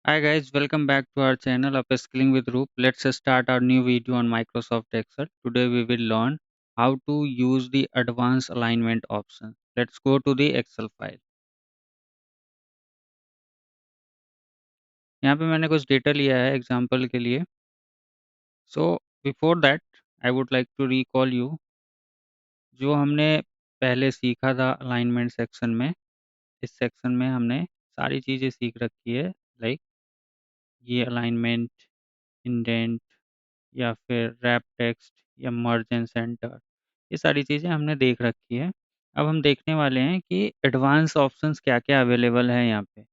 Hi guys, welcome back to our channel Upskilling with Roop. Let's start our new video on Microsoft Excel. Today we will learn how to use the advanced alignment option. Let's go to the Excel file. यहाँ पे मैंने कुछ data लिया है example के लिए. So before that I would like to recall you जो हमने पहले सीखा था अलाइनमेंट सेक्शन में. इस सेक्शन में हमने सारी चीज़ें सीख रखी है लाइक ये अलाइनमेंट, इंडेंट या फिर रैप टेक्स्ट या मर्ज एंड सेंटर, ये सारी चीज़ें हमने देख रखी है. अब हम देखने वाले हैं कि एडवांस ऑप्शंस क्या-क्या अवेलेबल है यहाँ पे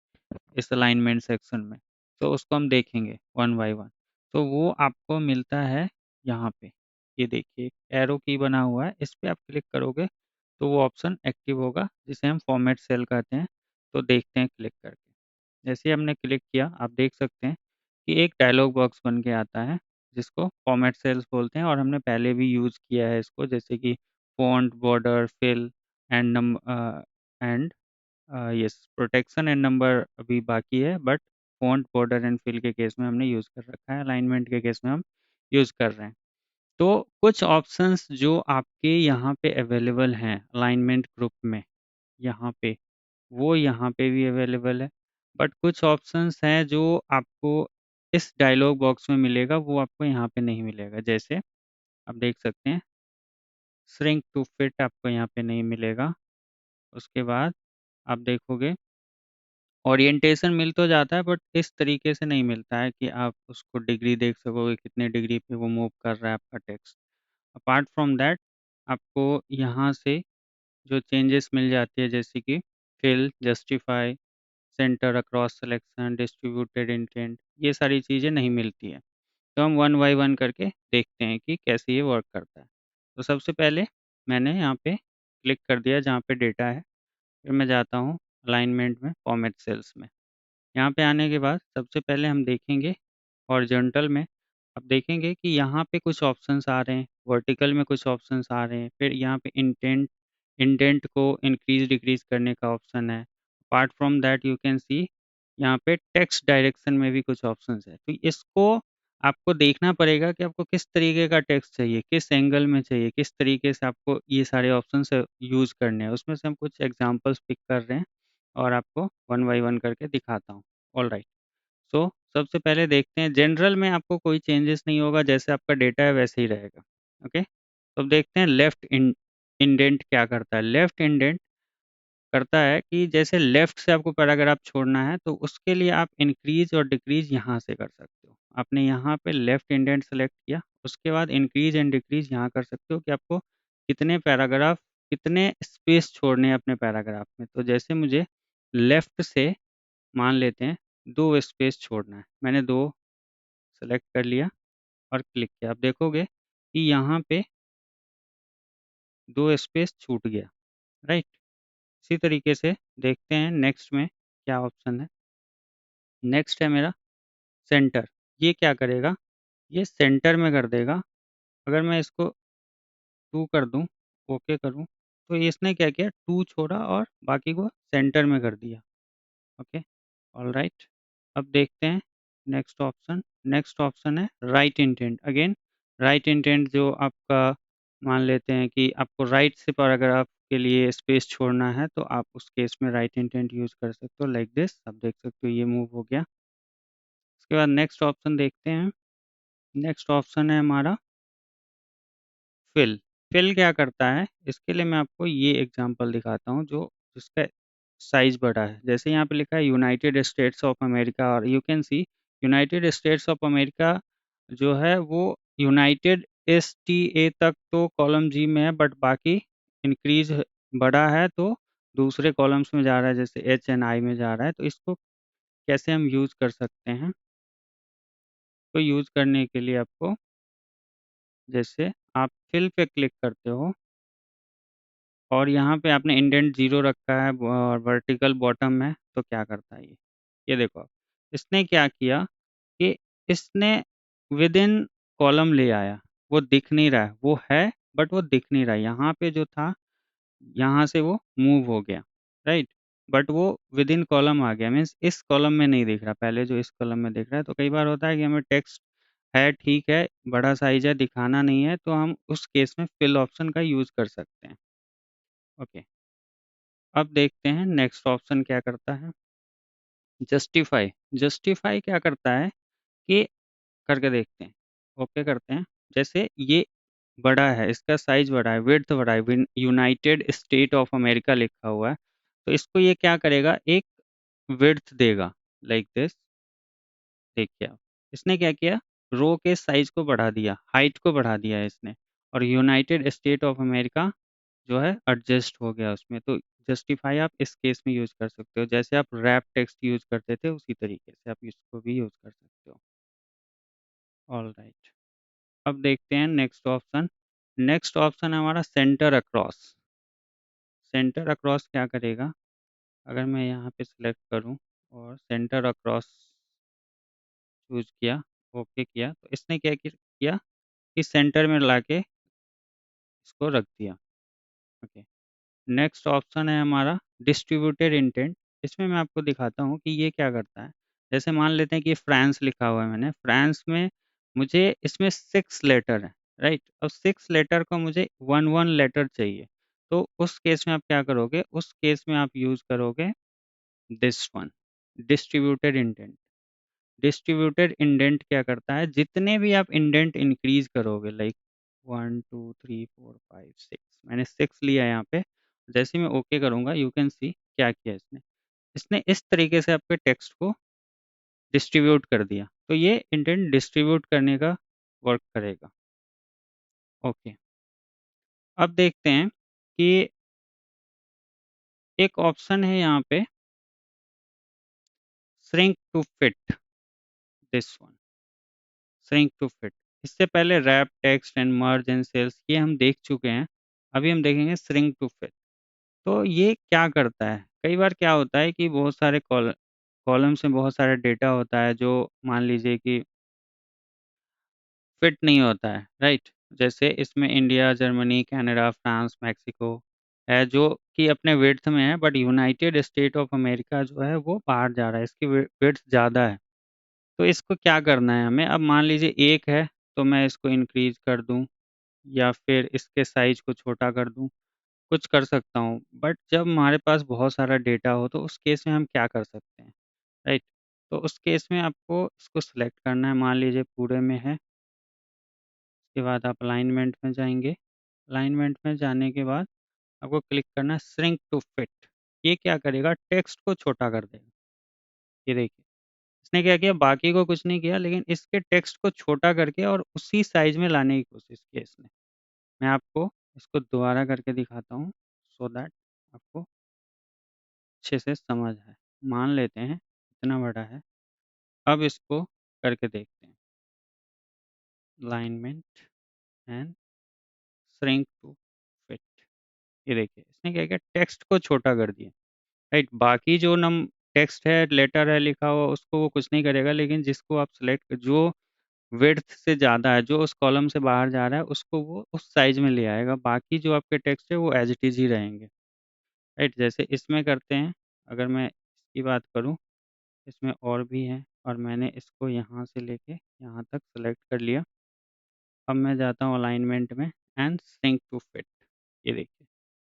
इस अलाइनमेंट सेक्शन में. तो उसको हम देखेंगे वन बाय वन. तो वो आपको मिलता है यहाँ पे. ये देखिए एरो की बना हुआ है, इस पे आप क्लिक करोगे तो वो ऑप्शन एक्टिव होगा जिसे हम फॉर्मेट सेल कहते हैं. तो देखते हैं क्लिक करके. जैसे ही हमने क्लिक किया आप देख सकते हैं कि एक डायलॉग बॉक्स बन के आता है जिसको फॉर्मेट सेल्स बोलते हैं और हमने पहले भी यूज़ किया है इसको जैसे कि font, border, fill and yes protection and number अभी बाकी है but font, border and fill के केस में हमने यूज़ कर रखा है, अलाइनमेंट के केस में हम यूज़ कर रहे हैं. तो कुछ ऑप्शंस जो आपके यहाँ पे अवेलेबल हैं अलाइनमेंट ग्रुप में, यहाँ पे वो यहाँ पे भी अवेलेबल है. बट कुछ ऑप्शंस हैं जो आपको इस डायलॉग बॉक्स में मिलेगा, वो आपको यहाँ पे नहीं मिलेगा. जैसे आप देख सकते हैं श्रिंक टू फिट आपको यहाँ पे नहीं मिलेगा. उसके बाद आप देखोगे ओरिएंटेशन मिल तो जाता है बट इस तरीके से नहीं मिलता है कि आप उसको डिग्री देख सकोगे, कितने डिग्री पे वो मूव कर रहा है आपका टेक्स्ट. अपार्ट फ्रॉम दैट आपको यहाँ से जो चेंजेस मिल जाती है जैसे कि fill, justify, centre across selection, distributed indent, ये सारी चीज़ें नहीं मिलती है. तो हम वन बाय वन करके देखते हैं कि कैसे ये वर्क करता है. तो सबसे पहले मैंने यहाँ पे क्लिक कर दिया जहाँ पे डेटा है. फिर मैं जाता हूँ अलाइनमेंट में फॉर्मेट सेल्स में. यहाँ पे आने के बाद सबसे पहले हम देखेंगे हॉरिज़ॉन्टल में. अब देखेंगे कि यहाँ पे कुछ ऑप्शंस आ रहे हैं, वर्टिकल में कुछ ऑप्शंस आ रहे हैं, फिर यहाँ पे इंडेंट को इंक्रीज़ डिक्रीज़ करने का ऑप्शन है. Apart from that you can see यहाँ पे टेक्स्ट डायरेक्शन में भी कुछ ऑप्शंस है. तो इसको आपको देखना पड़ेगा कि आपको किस तरीके का टेक्स्ट चाहिए, किस एंगल में चाहिए, किस तरीके से आपको ये सारे ऑप्शंस यूज़ करने हैं. उसमें से हम कुछ एग्ज़ाम्पल्स पिक कर रहे हैं और आपको वन बाय वन करके दिखाता हूँ. ऑलराइट. सो सबसे पहले देखते हैं जनरल में आपको कोई चेंजेस नहीं होगा, जैसे आपका डेटा है वैसे ही रहेगा. ओके. तो अब देखते हैं लेफ्ट इंडेंट क्या करता है. लेफ्ट इंडेंट करता है कि जैसे लेफ्ट से आपको पैराग्राफ छोड़ना है तो उसके लिए आप इंक्रीज और डिक्रीज यहाँ से कर सकते हो. आपने यहाँ पे लेफ्ट इंडेंट सेलेक्ट किया, उसके बाद इंक्रीज एंड डिक्रीज यहाँ कर सकते हो कि आपको कितने पैराग्राफ, कितने स्पेस छोड़ने हैं अपने पैराग्राफ में. तो जैसे मुझे लेफ्ट से मान लेते हैं 2 स्पेस छोड़ना है. मैंने 2 सेलेक्ट कर लिया और क्लिक किया. आप देखोगे कि यहाँ पे 2 स्पेस छूट गया, राइट? इसी तरीके से देखते हैं नेक्स्ट में क्या ऑप्शन है. नेक्स्ट है मेरा सेंटर. ये क्या करेगा? ये सेंटर में कर देगा. अगर मैं इसको 2 कर दूँ, ओके करूँ, तो इसने क्या किया 2 छोड़ा और बाकी को सेंटर में कर दिया. Okay, alright. अब देखते हैं नेक्स्ट ऑप्शन. नेक्स्ट ऑप्शन है right intent. Again right intent जो आपका मान लेते हैं कि आपको राइट से पैराग्राफ के लिए स्पेस छोड़ना है तो आप उस केस में राइट इंटेंट यूज़ कर सकते हो लाइक दिस. आप देख सकते हो ये मूव हो गया. उसके बाद नेक्स्ट ऑप्शन देखते हैं. नेक्स्ट ऑप्शन है हमारा फिल. फिल क्या करता है? इसके लिए मैं आपको ये एग्जांपल दिखाता हूँ जो जिसका साइज़ बड़ा है. जैसे यहाँ पे लिखा है यूनाइटेड स्टेट्स ऑफ अमेरिका और you can C United states of America जो है वो यूनाइटेड एसटीए तक तो कॉलम जी में है बट बाकी इंक्रीज़ बड़ा है तो दूसरे कॉलम्स में जा रहा है जैसे एच एंड आई में जा रहा है. तो इसको कैसे हम यूज़ कर सकते हैं? तो यूज़ करने के लिए आपको जैसे आप फिल पे क्लिक करते हो और यहाँ पे आपने इंडेंट 0 रखा है और वर्टिकल बॉटम में, तो क्या करता है ये? ये देखो आप, इसने क्या किया कि इसने विदिन कॉलम ले आया. वो दिख नहीं रहा है, वो है बट वो दिख नहीं रहा है. यहाँ पे जो था, यहाँ से वो मूव हो गया, राइट? बट वो विद इन कॉलम आ गया, मीन्स इस कॉलम में नहीं दिख रहा, पहले जो इस कॉलम में दिख रहा है। तो कई बार होता है कि हमें टेक्स्ट है, ठीक है, बड़ा साइज है, दिखाना नहीं है, तो हम उस केस में फिल ऑप्शन का यूज़ कर सकते हैं। ओके, अब देखते हैं नेक्स्ट ऑप्शन क्या करता है। जस्टिफाई। जस्टिफाई क्या करता है कि करके देखते हैं। ओके करते हैं। जैसे ये बड़ा है, इसका साइज बड़ा है, विड्थ बड़ा है, यूनाइटेड स्टेट ऑफ अमेरिका लिखा हुआ है, तो इसको ये क्या करेगा, एक विड्थ देगा लाइक दिस। देखिए आप, इसने क्या किया, रो के साइज को बढ़ा दिया, हाइट को बढ़ा दिया है इसने, और यूनाइटेड स्टेट ऑफ अमेरिका जो है एडजस्ट हो गया उसमें। तो जस्टिफाई आप इस केस में यूज कर सकते हो, जैसे आप रैप टेक्स्ट यूज करते थे उसी तरीके से आप इसको भी यूज कर सकते हो। ऑल राइट, अब देखते हैं नेक्स्ट ऑप्शन। नेक्स्ट ऑप्शन है हमारा सेंटर अक्रॉस। सेंटर अक्रॉस क्या करेगा, अगर मैं यहाँ पे सिलेक्ट करूँ और सेंटर अक्रॉस चूज किया, ओके किया, तो इसने क्या किया कि सेंटर में लाके इसको रख दिया। ओके, नेक्स्ट ऑप्शन है हमारा डिस्ट्रीब्यूटेड इंटेंट। इसमें मैं आपको दिखाता हूँ कि ये क्या करता है। जैसे मान लेते हैं कि फ्रांस लिखा हुआ है मैंने, फ्रांस में मुझे इसमें 6 लेटर है, राइट। अब 6 लेटर को मुझे 1 1 लेटर चाहिए, तो उस केस में आप क्या करोगे, उस केस में आप यूज करोगे this one, distributed indent. Distributed indent क्या करता है, जितने भी आप इंडेंट इंक्रीज करोगे, लाइक 1 2 3 4 5 6, मैंने 6 लिया यहाँ पे। जैसे ही मैं ओके करूँगा, यू कैन सी क्या किया इसने। इसने इस तरीके से आपके टेक्स्ट को डिस्ट्रीब्यूट कर दिया, तो ये इंडेंट डिस्ट्रीब्यूट करने का वर्क करेगा। ओके, अब देखते हैं कि एक ऑप्शन है यहाँ पे, shrink to fit, this one, shrink to fit. इससे पहले wrap text and merge and cells ये हम देख चुके हैं, अभी हम देखेंगे श्रिंक टू फिट। तो ये क्या करता है, कई बार क्या होता है कि बहुत सारे कॉलम्स में बहुत सारा डेटा होता है जो मान लीजिए कि फिट नहीं होता है, राइट। जैसे इसमें India, Germany, Canada, France, Mexico है जो कि अपने विड्थ में है, but United state of America जो है वो बाहर जा रहा है, इसकी विड्थ ज़्यादा है। तो इसको क्या करना है हमें, अब मान लीजिए एक है, तो मैं इसको इंक्रीज कर दूं या फिर इसके साइज को छोटा कर दूं, कुछ कर सकता हूँ। बट जब हमारे पास बहुत सारा डेटा हो तो उस केस में हम क्या कर सकते हैं, राइट। तो उस केस में आपको इसको सिलेक्ट करना है, मान लीजिए पूरे में है। उसके बाद आप अलाइनमेंट में जाएंगे, अलाइनमेंट में जाने के बाद आपको क्लिक करना है श्रिंक टू फिट। ये क्या करेगा, टेक्स्ट को छोटा कर देगा। ये देखिए, इसने क्या किया, बाकी को कुछ नहीं किया, लेकिन इसके टेक्स्ट को छोटा करके और उसी साइज में लाने की कोशिश की इसने। मैं आपको इसको दोबारा करके दिखाता हूँ, सो दैट आपको अच्छे से समझ आए। मान लेते हैं इतना बड़ा है, अब इसको करके देखते हैं, alignment and shrink to fit. ये देखिए, इसने क्या किया, टेक्स्ट को छोटा कर दिया, राइट। बाकी जो नम टेक्स्ट है, लेटर है लिखा हुआ, उसको वो कुछ नहीं करेगा, लेकिन जिसको आप सेलेक्ट, जो विड्थ से ज़्यादा है, जो उस कॉलम से बाहर जा रहा है, उसको वो उस साइज में ले आएगा। बाकी जो आपके टेक्स्ट है वो एज इट इज़ ही रहेंगे, राइट। जैसे इसमें करते हैं, अगर मैं इसकी बात करूँ, इसमें और भी हैं, और मैंने इसको यहाँ से लेके यहाँ तक सेलेक्ट कर लिया। अब मैं जाता हूँ अलाइनमेंट में एंड सिंक टू फिट। ये देखिए,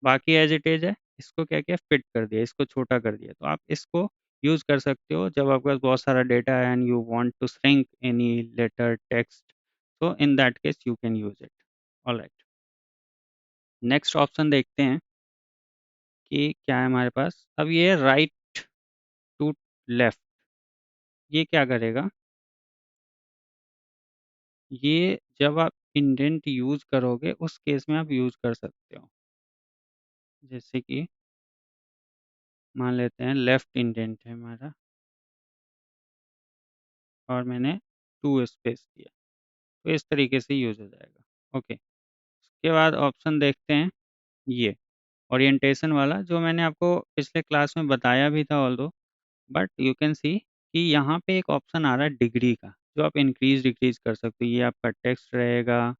बाकी एज इट इज़ है, इसको क्या किया, फिट कर दिया, इसको छोटा कर दिया। तो आप इसको यूज़ कर सकते हो जब आपके पास बहुत सारा डेटा है and you want to shrink any letter text, तो in that case you can use it. Alright, next option देखते हैं कि क्या है हमारे पास। अब ये राइट टू लेफ्ट, ये क्या करेगा, ये जब आप इंडेंट यूज़ करोगे उस केस में आप यूज़ कर सकते हो। जैसे कि मान लेते हैं लेफ्ट इंडेंट है हमारा, और मैंने 2 स्पेस दिया, तो इस तरीके से यूज़ हो जाएगा। ओके, उसके बाद ऑप्शन देखते हैं, ये ओरिएंटेशन वाला जो मैंने आपको पिछले क्लास में बताया भी था although, but you can see कि यहाँ पे एक ऑप्शन आ रहा है डिग्री का, जो आप इंक्रीज डिक्रीज कर सकते हो। ये आपका टेक्स्ट रहेगा,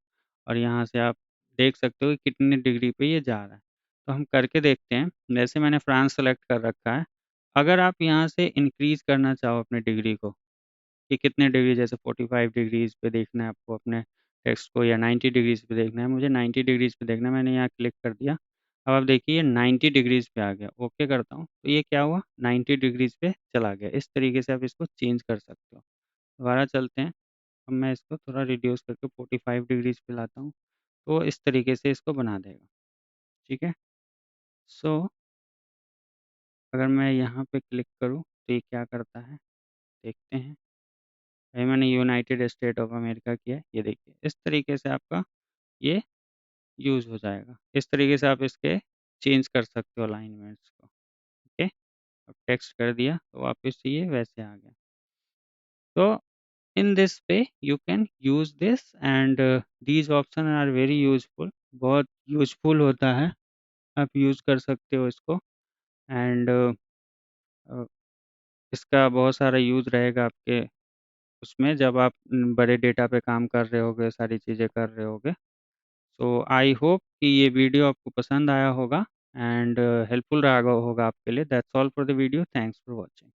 और यहाँ से आप देख सकते हो कि कितने डिग्री पे ये जा रहा है। तो हम करके देखते हैं, जैसे मैंने फ्रांस सेलेक्ट कर रखा है, अगर आप यहाँ से इंक्रीज़ करना चाहो अपने डिग्री को कि कितने डिग्री, जैसे 45 डिग्रीज़ पे देखना है आपको अपने टेक्स्ट को या 90 डिग्रीज़ पे देखना है, मुझे 90 डिग्रीज़ पे देखना है, मैंने यहाँ क्लिक कर दिया। अब आप देखिए 90 डिग्रीज़ पे आ गया, ओके करता हूँ, तो ये क्या हुआ 90 डिग्रीज़ पे चला गया। इस तरीके से आप इसको चेंज कर सकते हो। दोबारा चलते हैं, अब मैं इसको थोड़ा रिड्यूस करके 45 डिग्रीज़ पे लाता हूँ, तो इस तरीके से इसको बना देगा, ठीक है? सो अगर मैं यहाँ पे क्लिक करूँ, तो ये क्या करता है, देखते हैं। अभी मैंने यूनाइटेड स्टेट ऑफ अमेरिका किया है, ये देखिए। इस तरीके से आपका ये यूज़ हो जाएगा। इस तरीके से आप इसके चेंज कर सकते हो अलाइनमेंट्स को, ओके। अब टेक्स्ट कर दिया, तो वापस से ये वैसे आ गया। तो in this way you can use this and these option are very useful, बहुत यूज़फुल होता है, आप यूज़ कर सकते हो इसको एंड अ, इसका बहुत सारा यूज़ रहेगा आपके उसमें जब आप बड़े डेटा पे काम कर रहे होगे, सारी चीज़ें कर रहे होगे। सो आई होप कि ये वीडियो आपको पसंद आया होगा एंड हेल्पफुल रहा होगा आपके लिए। That's all for the video. Thanks for watching.